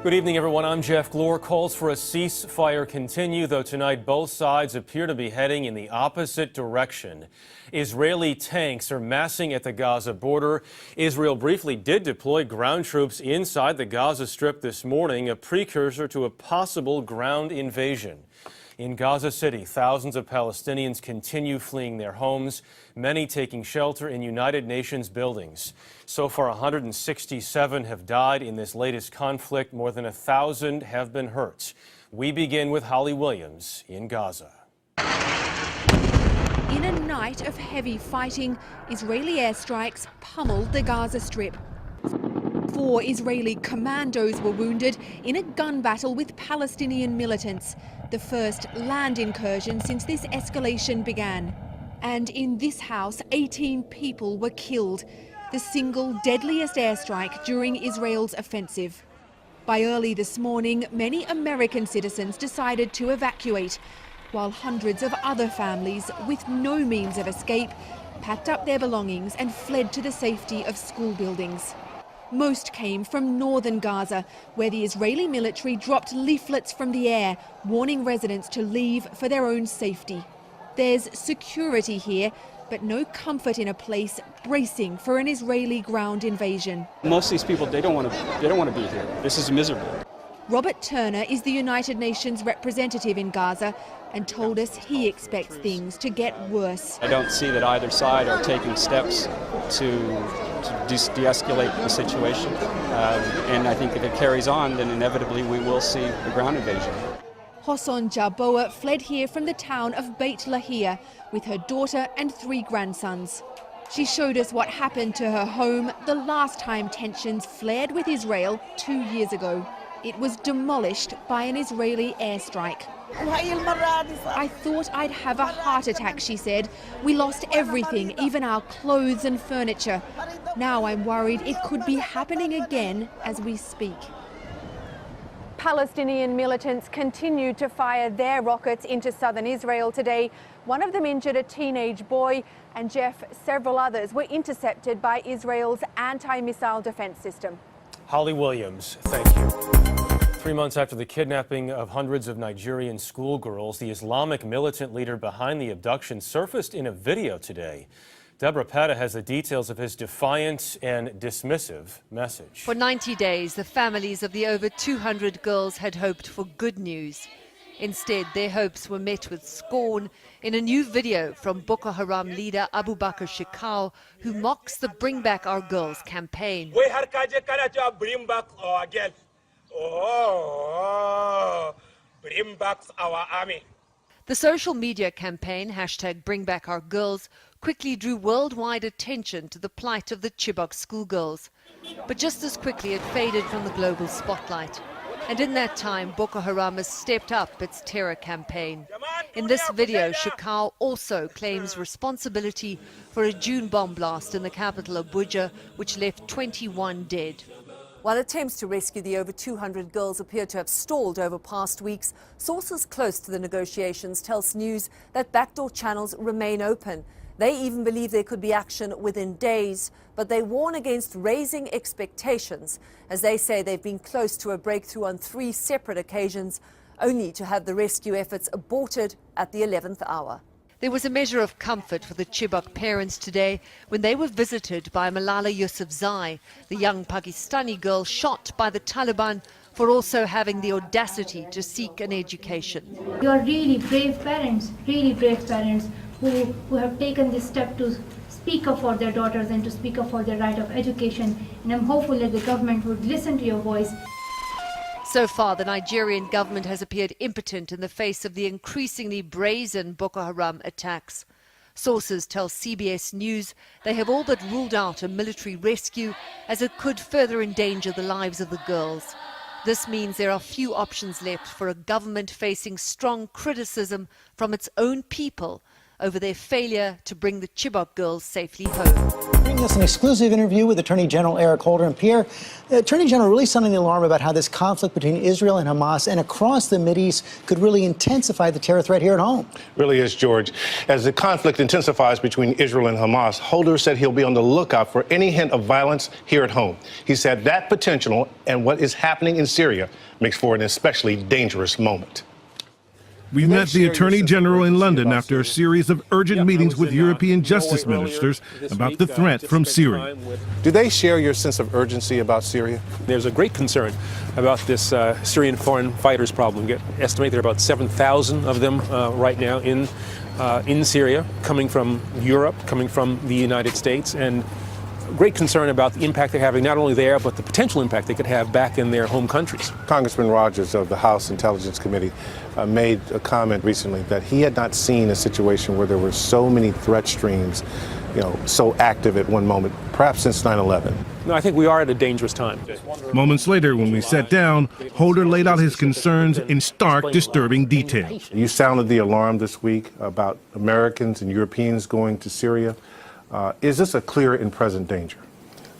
Good evening, everyone. I'm Jeff Glore. Calls for a ceasefire continue, though tonight both sides appear to be heading in the opposite direction. Israeli tanks are massing at the Gaza border. Israel briefly did deploy ground troops inside the Gaza Strip this morning, a precursor to a possible ground invasion. In Gaza City, thousands of Palestinians continue fleeing their homes, many taking shelter in United Nations buildings. So far, 167 have died in this latest conflict. More than 1,000 have been hurt. We begin with Holly Williams in Gaza. In a night of heavy fighting, Israeli airstrikes pummeled the Gaza Strip. 4 Israeli commandos were wounded in a gun battle with Palestinian militants, the first land incursion since this escalation began. And in this house, 18 people were killed, the single deadliest airstrike during Israel's offensive. By early this morning, many American citizens decided to evacuate, while hundreds of other families with no means of escape packed up their belongings and fled to the safety of school buildings. Most came from northern Gaza, where the Israeli military dropped leaflets from the air, warning residents to leave for their own safety. There's security here, but no comfort in a place bracing for an Israeli ground invasion. Most of these people, they don't want to be here. This is miserable. Robert Turner is the United Nations representative in Gaza and told us he expects things to get worse. I don't see that either side are taking steps to de-escalate the situation. And I think if it carries on, then inevitably we will see a ground invasion. Hossan Jaboa fled here from the town of Beit Lahia with her daughter and 3 grandsons. She showed us what happened to her home the last time tensions flared with Israel 2 years ago. It was demolished by an Israeli airstrike. I thought I'd have a heart attack, she said. We lost everything, even our clothes and furniture. Now I'm worried it could be happening again as we speak. Palestinian militants continued to fire their rockets into southern Israel today. One of them injured a teenage boy, and Jeff, several others were intercepted by Israel's anti-missile defense system. Holly Williams, thank you. 3 months after the kidnapping of hundreds of Nigerian schoolgirls, the Islamic militant leader behind the abduction surfaced in a video today. Deborah Petta has the details of his defiant and dismissive message. For 90 days, the families of the over 200 girls had hoped for good news. Instead, their hopes were met with scorn in a new video from Boko Haram leader Abu Bakr Shekau, who mocks the Bring Back Our Girls campaign. Bring back our girls. Oh, bring back our army. The social media campaign, #BringBackOurGirls, quickly drew worldwide attention to the plight of the Chibok schoolgirls. But just as quickly it faded from the global spotlight. And in that time, Boko Haram has stepped up its terror campaign. In this video, Shekau also claims responsibility for a June bomb blast in the capital Abuja, which left 21 dead. While attempts to rescue the over 200 girls appear to have stalled over past weeks, sources close to the negotiations tell News that backdoor channels remain open. They even believe there could be action within days, but they warn against raising expectations, as they say they've been close to a breakthrough on 3 separate occasions, only to have the rescue efforts aborted at the 11th hour. There was a measure of comfort for the Chibok parents today when they were visited by Malala Yousafzai, the young Pakistani girl shot by the Taliban for also having the audacity to seek an education. You are really brave parents who have taken this step to speak up for their daughters and to speak up for their right of education. And I'm hopeful that the government would listen to your voice. So far, the Nigerian government has appeared impotent in the face of the increasingly brazen Boko Haram attacks. Sources tell CBS News they have all but ruled out a military rescue, as it could further endanger the lives of the girls. This means there are few options left for a government facing strong criticism from its own people over their failure to bring the Chibok girls safely home. Bringing us an exclusive interview with Attorney General Eric Holder. And Pierre, the Attorney General really sounding the alarm about how this conflict between Israel and Hamas and across the Mideast could really intensify the terror threat here at home. Really is, George. As the conflict intensifies between Israel and Hamas, Holder said he'll be on the lookout for any hint of violence here at home. He said that potential and what is happening in Syria makes for an especially dangerous moment. We met the Attorney General in London after a series of urgent meetings with European justice ministers about the threat from Syria. Do they share your sense of urgency about Syria? There's a great concern about this Syrian foreign fighters problem. We estimate there are about 7,000 of them right now in Syria, coming from Europe, coming from the United States, and great concern about the impact they're having not only there, but the potential impact they could have back in their home countries. Congressman Rogers of the House Intelligence Committee made a comment recently that he had not seen a situation where there were so many threat streams, so active at one moment, perhaps since 9/11. No, I think we are at a dangerous time. Moments later, when we sat down, Holder laid out his concerns in stark, disturbing detail. You sounded the alarm this week about Americans and Europeans going to Syria. Is this a clear and present danger?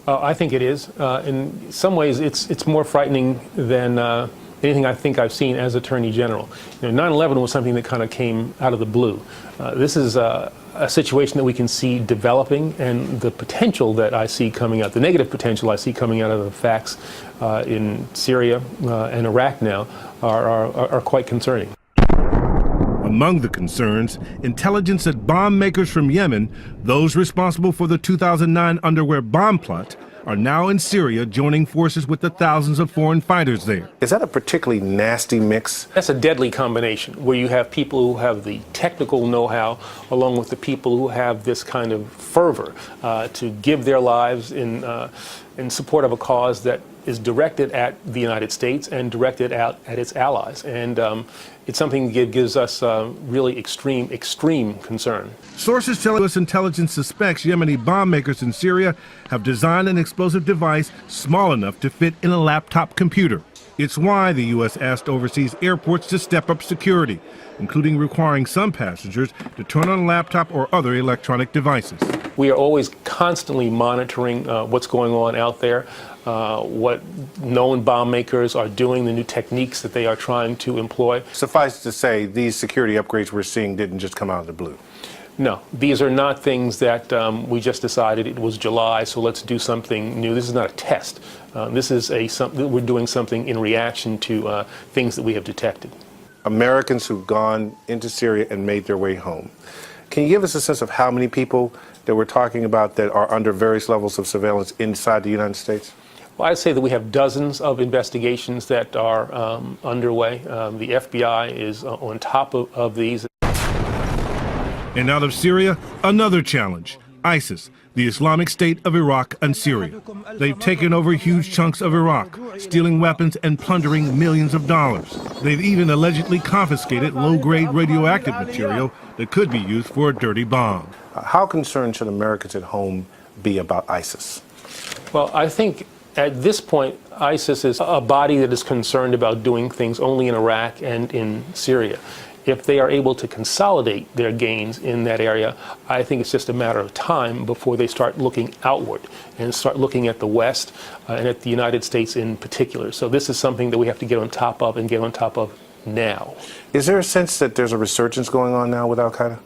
I think it is. In some ways, it's more frightening than anything I think I've seen as Attorney General. 9/11 was something that kind of came out of the blue. This is a situation that we can see developing, and the potential that I see coming out, the negative potential I see coming out of the facts in Syria and Iraq now are quite concerning. Among the concerns, intelligence that bomb makers from Yemen, those responsible for the 2009 underwear bomb plot, are now in Syria joining forces with the thousands of foreign fighters there. Is that a particularly nasty mix? That's a deadly combination where you have people who have the technical know-how along with the people who have this kind of fervor to give their lives in support of a cause that is directed at the United States and directed at its allies. And it's something that gives us really extreme concern. Sources tell U.S. intelligence suspects Yemeni bomb makers in Syria have designed an explosive device small enough to fit in a laptop computer. It's why the U.S. asked overseas airports to step up security, including requiring some passengers to turn on a laptop or other electronic devices. We are always constantly monitoring what's going on out there, what known bomb makers are doing, the new techniques that they are trying to employ. Suffice to say, these security upgrades we're seeing didn't just come out of the blue. No, these are not things that we just decided it was July, so let's do something new. This is not a test. This is we're doing something in reaction to things that we have detected. Americans who've gone into Syria and made their way home. Can you give us a sense of how many people that we're talking about that are under various levels of surveillance inside the United States? Well, I'd say that we have dozens of investigations that are underway. The FBI is on top of these. And out of Syria, another challenge: ISIS, the Islamic State of Iraq and Syria. They've taken over huge chunks of Iraq, stealing weapons and plundering millions of dollars. They've even allegedly confiscated low-grade radioactive material that could be used for a dirty bomb. How concerned should Americans at home be about ISIS? Well, I think at this point, ISIS is a body that is concerned about doing things only in Iraq and in Syria. If they are able to consolidate their gains in that area, I think it's just a matter of time before they start looking outward and start looking at the West and at the United States in particular. So this is something that we have to get on top of and get on top of now. Is there a sense that there's a resurgence going on now with al-Qaeda?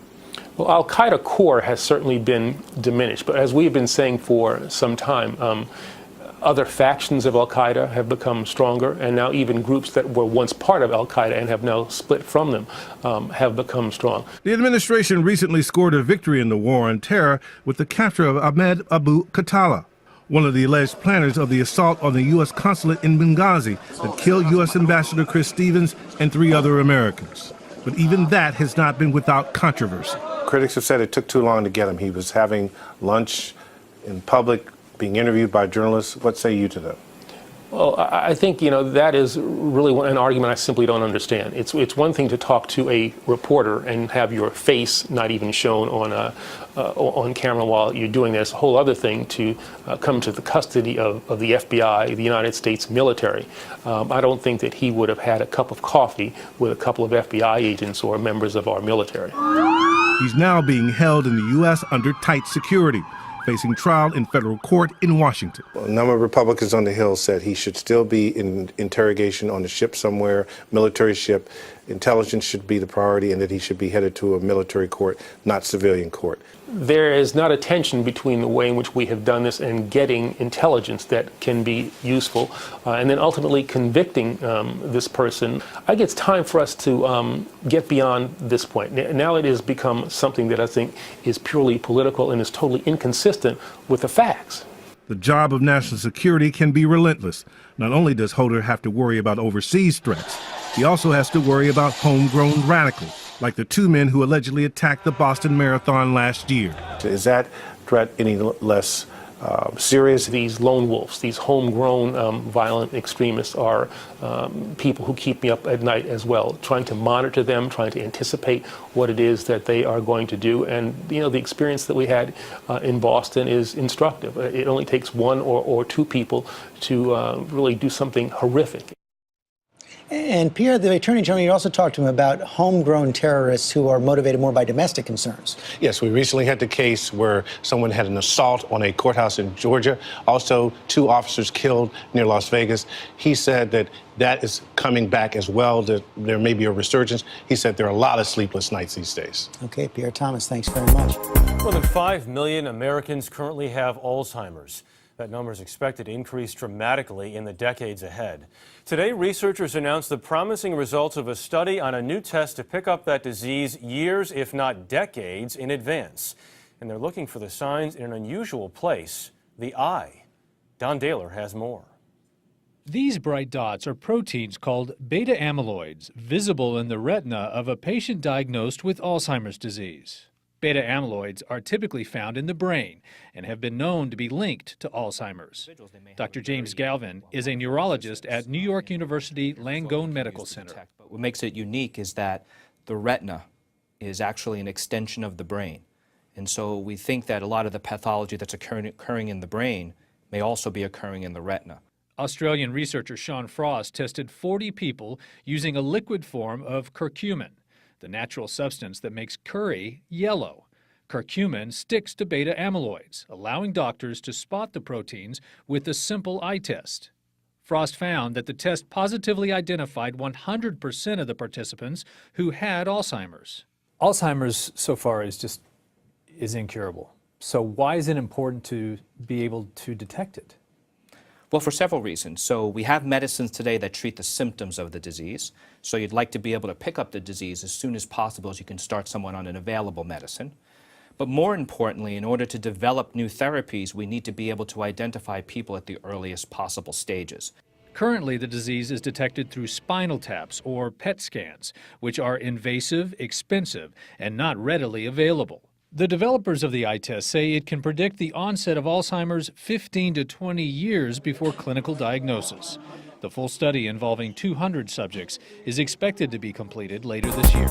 Well, al-Qaeda core has certainly been diminished, but as we've been saying for some time, other factions of al-Qaeda have become stronger, and now even groups that were once part of al-Qaeda and have now split from them have become strong. The administration recently scored a victory in the war on terror with the capture of Ahmed Abu Khattala, one of the alleged planners of the assault on the U.S. consulate in Benghazi that killed U.S. Ambassador Chris Stevens and 3 other Americans. But even that has not been without controversy. Critics have said it took too long to get him. He was having lunch in public, being interviewed by journalists. What say you to that? Well, I think, that is really an argument I simply don't understand. It's one thing to talk to a reporter and have your face not even shown on camera while you're doing this. A whole other thing to come to the custody of the FBI, the United States military. I don't think that he would have had a cup of coffee with a couple of FBI agents or members of our military. He's now being held in the U.S. under tight security, facing trial in federal court in Washington. A number of Republicans on the Hill said he should still be in interrogation on a ship somewhere, military ship. Intelligence should be the priority, and that he should be headed to a military court, not civilian court. There is not a tension between the way in which we have done this and getting intelligence that can be useful, and then ultimately convicting this person. I think it's time for us to get beyond this point. Now it has become something that I think is purely political and is totally inconsistent with the facts. The job of national security can be relentless. Not only does Holder have to worry about overseas threats, he also has to worry about homegrown radicals, like the two men who allegedly attacked the Boston Marathon last year. Is that threat any less serious? These lone wolves, these homegrown violent extremists are people who keep me up at night as well, trying to monitor them, trying to anticipate what it is that they are going to do. And, you know, the experience that we had in Boston is instructive. It only takes one or two people to really do something horrific. And Pierre, the Attorney General, you also talked to him about homegrown terrorists who are motivated more by domestic concerns. Yes, we recently had the case where someone had an assault on a courthouse in Georgia. Also, 2 officers killed near Las Vegas. He said that that is coming back as well, that there may be a resurgence. He said there are a lot of sleepless nights these days. Okay, Pierre Thomas, thanks very much. More than 5 million Americans currently have Alzheimer's. That number is expected to increase dramatically in the decades ahead. Today, researchers announced the promising results of a study on a new test to pick up that disease years, if not decades, in advance. And they're looking for the signs in an unusual place, the eye. Don Daler has more. These bright dots are proteins called beta amyloids, visible in the retina of a patient diagnosed with Alzheimer's disease. Beta amyloids are typically found in the brain and have been known to be linked to Alzheimer's. Dr. James Galvin is a neurologist at New York University Langone Medical Center. What makes it unique is that the retina is actually an extension of the brain. And so we think that a lot of the pathology that's occurring in the brain may also be occurring in the retina. Australian researcher Sean Frost tested 40 people using a liquid form of curcumin, the natural substance that makes curry yellow. Curcumin sticks to beta amyloids, allowing doctors to spot the proteins with a simple eye test. Frost found that the test positively identified 100% of the participants who had Alzheimer's. Alzheimer's so far is incurable. So why is it important to be able to detect it? Well, for several reasons. So we have medicines today that treat the symptoms of the disease. So you'd like to be able to pick up the disease as soon as possible as you can start someone on an available medicine. But more importantly, in order to develop new therapies, we need to be able to identify people at the earliest possible stages. Currently, the disease is detected through spinal taps or PET scans, which are invasive, expensive, and not readily available. The developers of the eye test say it can predict the onset of Alzheimer's 15 to 20 years before clinical diagnosis. The full study involving 200 subjects is expected to be completed later this year.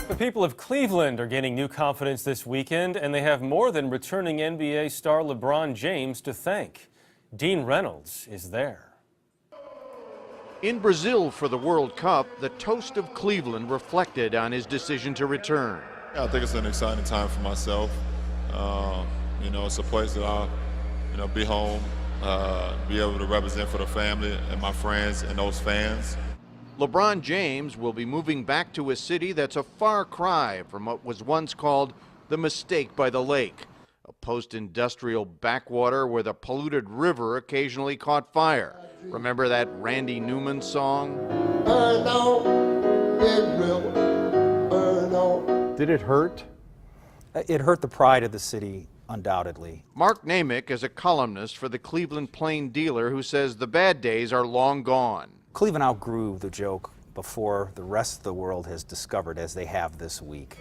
The people of Cleveland are gaining new confidence this weekend, and they have more than returning NBA star LeBron James to thank. Dean Reynolds is there. In Brazil for the World Cup, the toast of Cleveland reflected on his decision to return. I think it's an exciting time for myself. You know, it's a place that I'll, be home, be able to represent for the family and my friends and those fans. LeBron James will be moving back to a city that's a far cry from what was once called the Mistake by the Lake, a post-industrial backwater where the polluted river occasionally caught fire. Remember that Randy Newman song? Burn out, Red River, burn out. Did it hurt? It hurt the pride of the city, undoubtedly. Mark Namick is a columnist for the Cleveland Plain Dealer who says the bad days are long gone. Cleveland outgrew the joke before the rest of the world has discovered, as they have this week.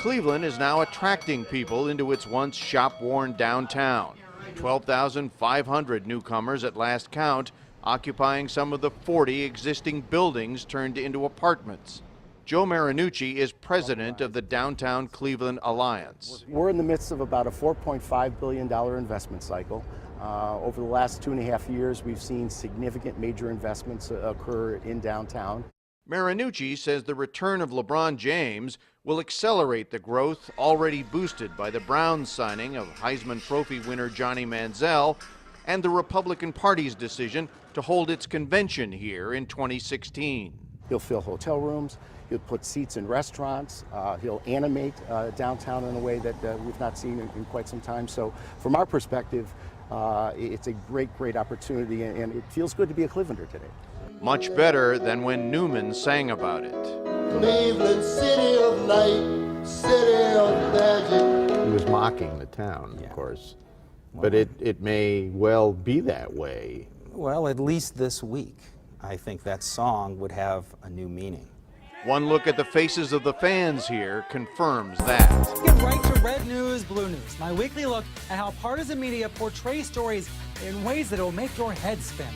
Cleveland is now attracting people into its once shop-worn downtown. 12,500 newcomers at last count, occupying some of the 40 existing buildings turned into apartments. Joe Marinucci is president of the Downtown Cleveland Alliance. We're in the midst of about a $4.5 billion investment cycle. Over the last 2.5 years, we've seen significant major investments occur in downtown. Marinucci says the return of LeBron James will accelerate the growth already boosted by the Browns' signing of Heisman Trophy winner Johnny Manziel and the Republican Party's decision to hold its convention here in 2016. He'll fill hotel rooms, he'll put seats in restaurants, he'll animate downtown in a way that we've not seen in quite some time. So from our perspective, it's a great opportunity, and it feels good to be a Clevelander today. Much better than when Newman sang about it. Cleveland, city of light, city of magic. He was mocking the town, of course, but it may well be that way. Well, at least this week, I think that song would have a new meaning. One look at the faces of the fans here confirms that. Get right to Red News, Blue News, my weekly look at how partisan media portray stories in ways that will make your head spin.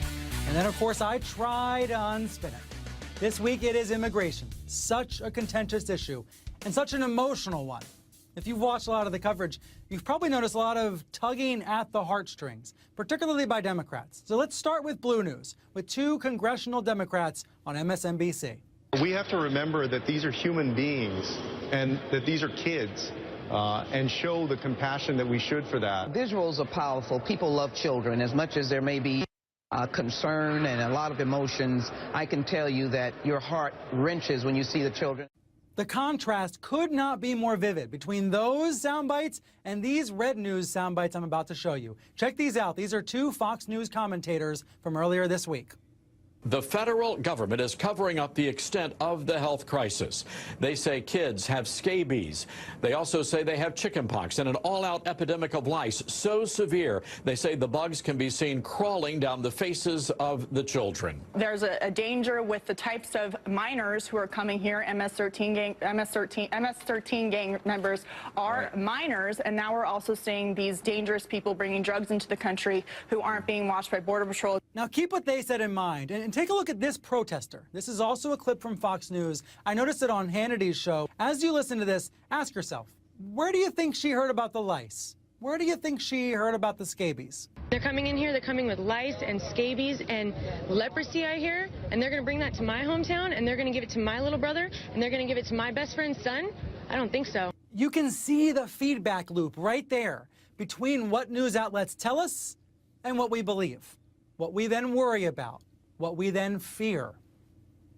And then, of course, I try to unspin it. This week it is immigration, such a contentious issue and such an emotional one. If you've watched a lot of the coverage, you've probably noticed a lot of tugging at the heartstrings, particularly by Democrats. So let's start with Blue News, with two congressional Democrats on MSNBC. We have to remember that these are human beings and that these are kids, and show the compassion that we should for that. Visuals are powerful. People love children. As much as there may be concern and a lot of emotions, I can tell you that your heart wrenches when you see the children. The contrast could not be more vivid between those sound bites and these Red News sound bites I'm about to show you. Check these out. These are two Fox News commentators from earlier this week. The federal government is covering up the extent of the health crisis. They say kids have scabies. They also say they have chickenpox and an all-out epidemic of lice so severe, they say the bugs can be seen crawling down the faces of the children. There's a danger with the types of minors who are coming here. MS-13 gang members are minors, and now we're also seeing these dangerous people bringing drugs into the country who aren't being watched by Border Patrol. Now keep what they said in mind and take a look at this protester. This is also a clip from Fox News. I noticed it on Hannity's show. As you listen to this, ask yourself, where do you think she heard about the lice? Where do you think she heard about the scabies? They're coming in here, they're coming with lice and scabies and leprosy, I hear, and they're going to bring that to my hometown, and they're going to give it to my little brother, and they're going to give it to my best friend's son? I don't think so. You can see the feedback loop right there between what news outlets tell us and what we believe, what we then worry about, what we then fear.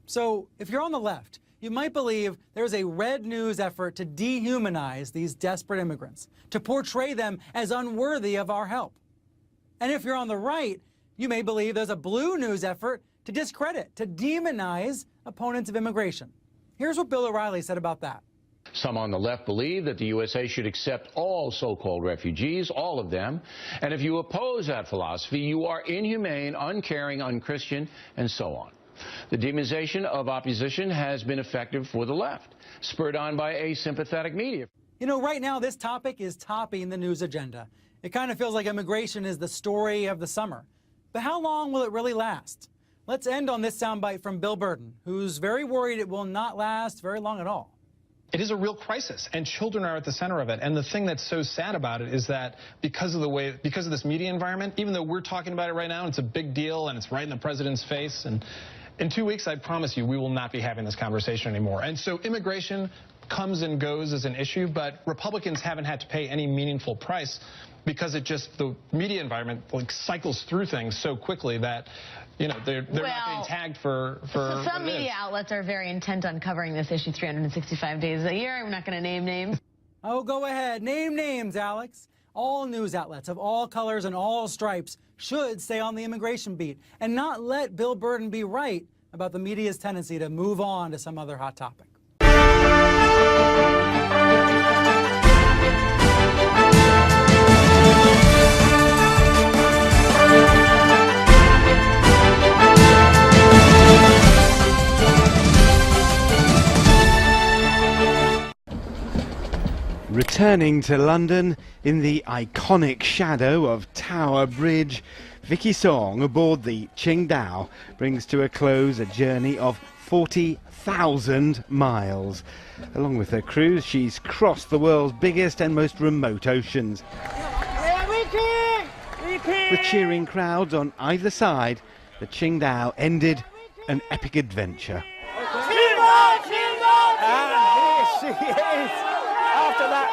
So if you're on the left, you might believe there's a Red News effort to dehumanize these desperate immigrants, to portray them as unworthy of our help. And if you're on the right, you may believe there's a Blue News effort to discredit, to demonize opponents of immigration. Here's what Bill O'Reilly said about that. Some on the left believe that the USA should accept all so-called refugees, all of them. And if you oppose that philosophy, you are inhumane, uncaring, unchristian, and so on. The demonization of opposition has been effective for the left, spurred on by asympathetic media. You know, right now this topic is topping the news agenda. It kind of feels like immigration is the story of the summer. But how long will it really last? Let's end on this soundbite from Bill Burton, who's very worried it will not last very long at all. It is a real crisis, and children are at the center of it. And the thing that's so sad about it is that because of this media environment, even though we're talking about it right now, and it's a big deal, and it's right in the president's face, and in 2 weeks, I promise you, we will not be having this conversation anymore. And so immigration comes and goes as an issue, but Republicans haven't had to pay any meaningful price because the media environment cycles through things so quickly that, you know, they're not getting tagged for some media outlets are very intent on covering this issue 365 days a year. I'm not going to name names. Oh, go ahead. Name names, Alex. All news outlets of all colors and all stripes should stay on the immigration beat and not let Bill Burton be right about the media's tendency to move on to some other hot topic. Returning to London in the iconic shadow of Tower Bridge, Vicky Song aboard the Qingdao brings to a close a journey of 40,000 miles. Along with her crew, she's crossed the world's biggest and most remote oceans. With cheering crowds on either side, the Qingdao ended an epic adventure. And this she is. After that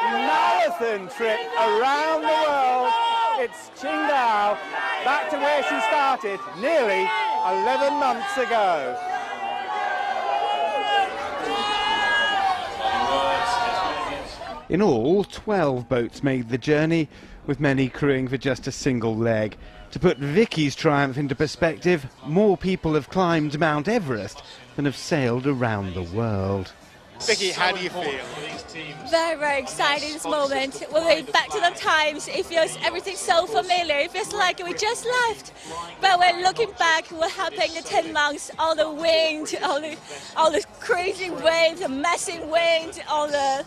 marathon trip around the world, it's Qingdao back to where she started nearly 11 months ago. In all, 12 boats made the journey, with many crewing for just a single leg. To put Vicky's triumph into perspective, more people have climbed Mount Everest than have sailed around the world. Vicky, how do you feel? Very, very excited this moment. We're back to the times. It feels everything so familiar. It feels like we just left. But when looking back, what happened in the 10 months, all the wind, all the crazy wind, the massive wind, all the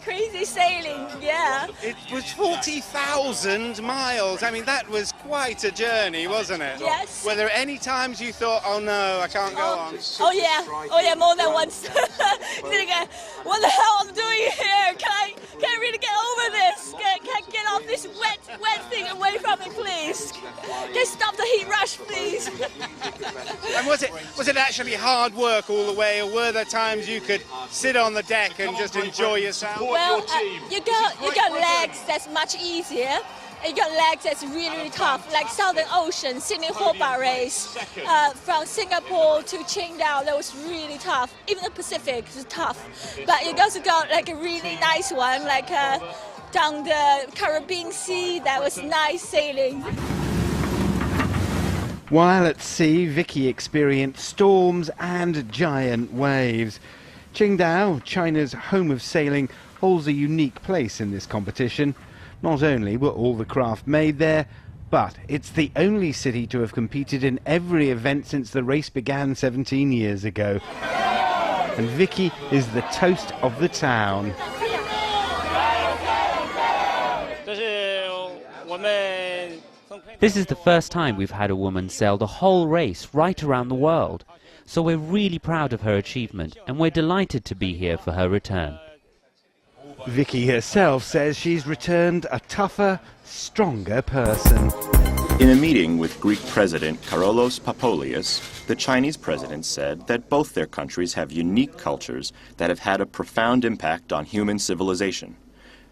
crazy sailing, yeah. It was 40,000 miles. I mean, that was quite a journey, wasn't it? Yes. Were there any times you thought, oh no, I can't go on? Oh yeah, more than once. Thinking, what the hell I'm doing here? Can I really get over this? Can I get off this wet thing away from me, please? Can I stop the heat rush, please? And was it actually hard work all the way, or were there times you could sit on the deck and just enjoy yourself? Well, you got legs that's much easier. You got legs that's really, really tough, like Southern Ocean, Sydney Hobart race, from Singapore to Qingdao, that was really tough. Even the Pacific is tough. But you also got like a really nice one, like down the Caribbean Sea, that was nice sailing. While at sea, Vicky experienced storms and giant waves. Qingdao, China's home of sailing, holds a unique place in this competition. Not only were all the craft made there, but it's the only city to have competed in every event since the race began 17 years ago. And Vicky is the toast of the town. This is the first time we've had a woman sail the whole race right around the world. So we're really proud of her achievement, and we're delighted to be here for her return. Vicky herself says she's returned a tougher, stronger person. In a meeting with Greek President Karollos Papoulias, the Chinese president said that both their countries have unique cultures that have had a profound impact on human civilization,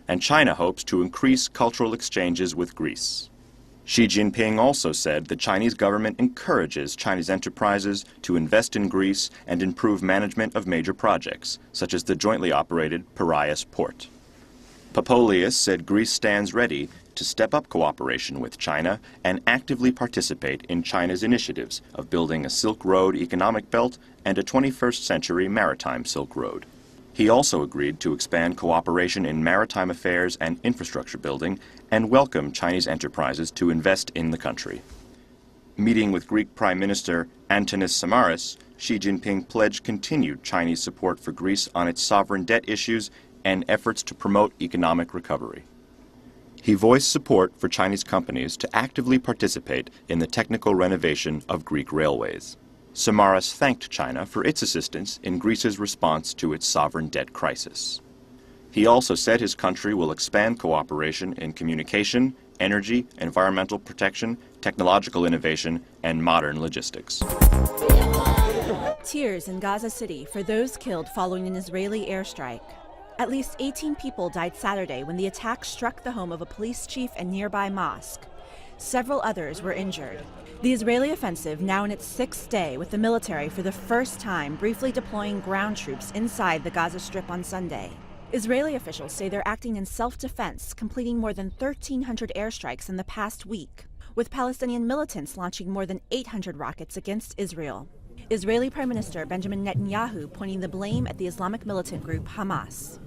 and China hopes to increase cultural exchanges with Greece. Xi Jinping also said the Chinese government encourages Chinese enterprises to invest in Greece and improve management of major projects, such as the jointly operated Piraeus port. Papoulias said Greece stands ready to step up cooperation with China and actively participate in China's initiatives of building a Silk Road economic belt and a 21st century maritime Silk Road. He also agreed to expand cooperation in maritime affairs and infrastructure building and welcome Chinese enterprises to invest in the country. Meeting with Greek Prime Minister Antonis Samaras, Xi Jinping pledged continued Chinese support for Greece on its sovereign debt issues and efforts to promote economic recovery. He voiced support for Chinese companies to actively participate in the technical renovation of Greek railways. Samaras thanked China for its assistance in Greece's response to its sovereign debt crisis. He also said his country will expand cooperation in communication, energy, environmental protection, technological innovation, and modern logistics. Tears in Gaza City for those killed following an Israeli airstrike. At least 18 people died Saturday when the attack struck the home of a police chief and nearby mosque. Several others were injured. The Israeli offensive now in its 6th day, with the military for the first time briefly deploying ground troops inside the Gaza Strip on Sunday. Israeli officials say they're acting in self-defense, completing more than 1,300 airstrikes in the past week, with Palestinian militants launching more than 800 rockets against Israel. Israeli Prime Minister Benjamin Netanyahu pointing the blame at the Islamic militant group Hamas.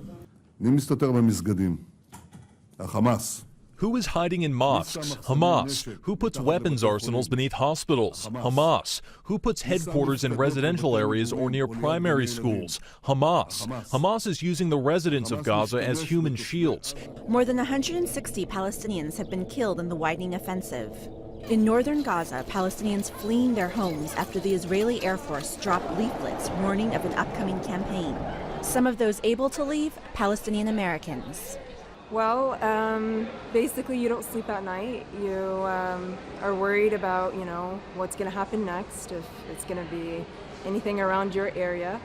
Who is hiding in mosques? Hamas. Who puts weapons arsenals beneath hospitals? Hamas. Who puts headquarters in residential areas or near primary schools? Hamas. Hamas is using the residents of Gaza as human shields. More than 160 Palestinians have been killed in the widening offensive. In northern Gaza, Palestinians fleeing their homes after the Israeli Air Force dropped leaflets warning of an upcoming campaign. Some of those able to leave, Palestinian Americans. Well, basically you don't sleep at night. You are worried about, what's going to happen next, if it's going to be anything around your area.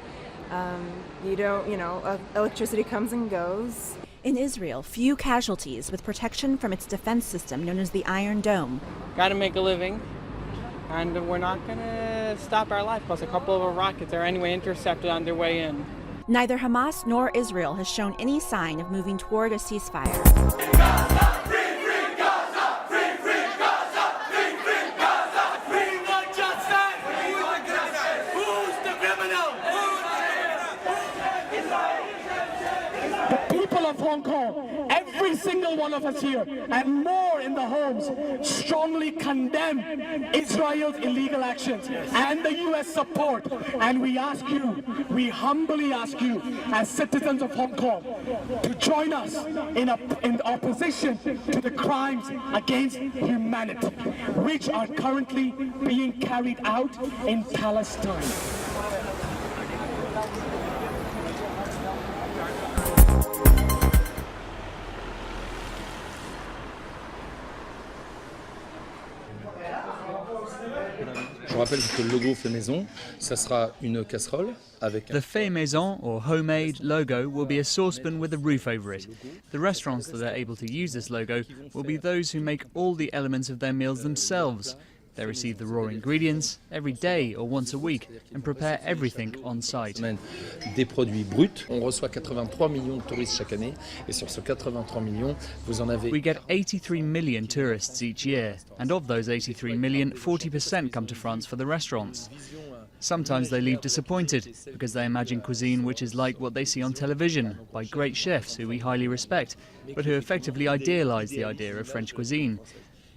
You don't, electricity comes and goes. In Israel, few casualties with protection from its defense system known as the Iron Dome. Got to make a living, and we're not going to stop our life because a couple of our rockets are anyway intercepted on their way in. Neither Hamas nor Israel has shown any sign of moving toward a ceasefire. Of Hong Kong, every single one of us here, and more in the homes, strongly condemn Israel's illegal actions and the U.S. support. And we ask you, we humbly ask you, as citizens of Hong Kong, to join us in opposition to the crimes against humanity, which are currently being carried out in Palestine. Je rappelle que le logo fait maison, ça sera une casserole avec. The fait maison or homemade logo will be a saucepan with a roof over it. The restaurants that are able to use this logo will be those who make all the elements of their meals themselves. They receive the raw ingredients every day or once a week and prepare everything on site. Des produits bruts. On reçoit 83 millions de touristes chaque année, et sur ces 83 millions, vous en avez. We get 83 million tourists each year, and of those 83 million, 40% come to France for the restaurants. Sometimes they leave disappointed because they imagine cuisine which is like what they see on television by great chefs who we highly respect, but who effectively idealize the idea of French cuisine.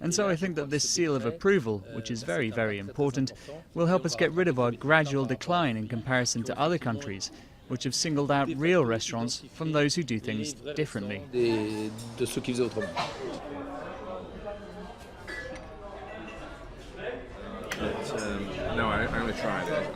And so I think that this seal of approval, which is very, very important, will help us get rid of our gradual decline in comparison to other countries, which have singled out real restaurants from those who do things differently. De ceux qui faisaient autrement. No, I'm going to try that.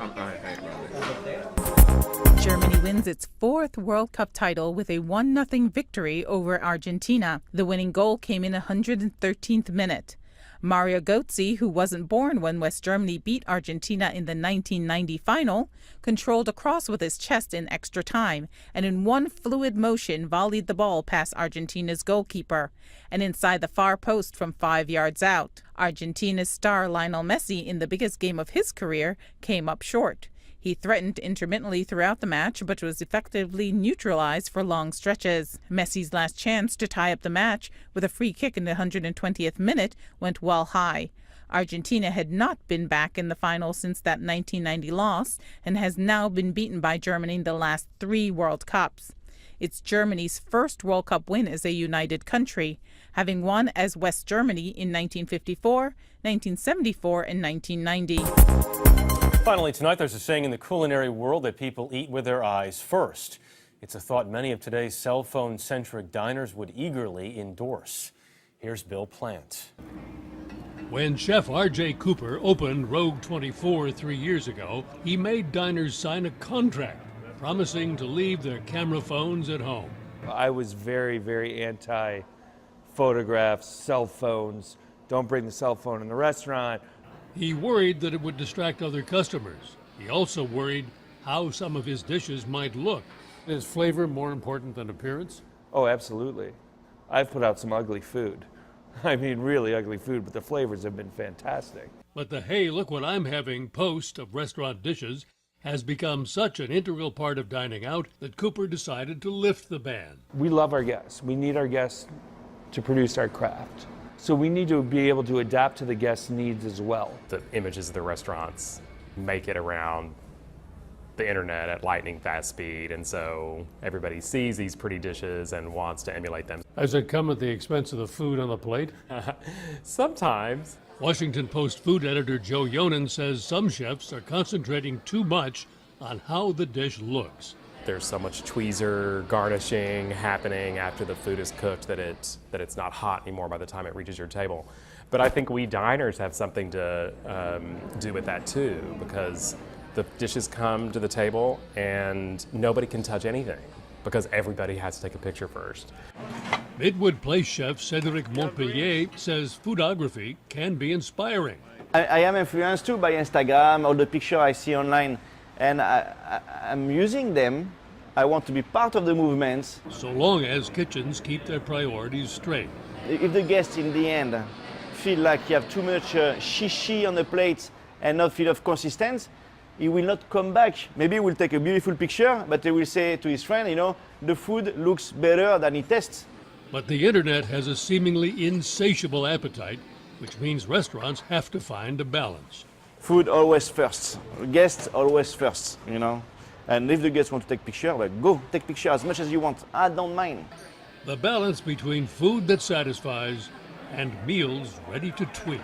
Germany wins its fourth World Cup title with a 1-0 victory over Argentina. The winning goal came in the 113th minute. Mario Götze, who wasn't born when West Germany beat Argentina in the 1990 final, controlled a cross with his chest in extra time and in one fluid motion volleyed the ball past Argentina's goalkeeper and inside the far post from 5 yards out. Argentina's star Lionel Messi, in the biggest game of his career, came up short. He threatened intermittently throughout the match, but was effectively neutralized for long stretches. Messi's last chance to tie up the match with a free kick in the 120th minute went well high. Argentina had not been back in the final since that 1990 loss and has now been beaten by Germany in the last 3 World Cups. It's Germany's first World Cup win as a united country, having won as West Germany in 1954, 1974, and 1990. Finally, tonight there's a saying in the culinary world that people eat with their eyes first. It's a thought many of today's cell phone-centric diners would eagerly endorse. Here's Bill Plant. When Chef R.J. Cooper opened Rogue 24 3 years ago, he made diners sign a contract promising to leave their camera phones at home. I was very, very anti-photographs, cell phones. Don't bring the cell phone in the restaurant. He worried that it would distract other customers. He also worried how some of his dishes might look. Is flavor more important than appearance? Oh, absolutely. I've put out some ugly food. I mean, really ugly food, but the flavors have been fantastic. But the "hey, look what I'm having" post of restaurant dishes has become such an integral part of dining out that Cooper decided to lift the ban. We love our guests. We need our guests to produce our craft. So we need to be able to adapt to the guests' needs as well. The images of the restaurants make it around the internet at lightning fast speed, and so everybody sees these pretty dishes and wants to emulate them. Does it come at the expense of the food on the plate? Sometimes. Washington Post food editor Joe Yonan says some chefs are concentrating too much on how the dish looks. There's so much tweezer garnishing happening after the food is cooked that it's not hot anymore by the time it reaches your table. But I think we diners have something to do with that too, because the dishes come to the table and nobody can touch anything because everybody has to take a picture first. Midwood Place chef Cedric Montpellier says foodography can be inspiring. I am influenced too by Instagram, all the pictures I see online. and I'm using them. I want to be part of the movement. So long as kitchens keep their priorities straight. If the guests in the end feel like you have too much shishi on the plate and not feel of consistency, he will not come back. Maybe he will take a beautiful picture, but he will say to his friend, you know, the food looks better than it tastes. But the internet has a seemingly insatiable appetite, which means restaurants have to find a balance. Food always first. Guests always first, you know. And if the guests want to take picture, well, go take picture as much as you want. I don't mind. The balance between food that satisfies and meals ready to tweet.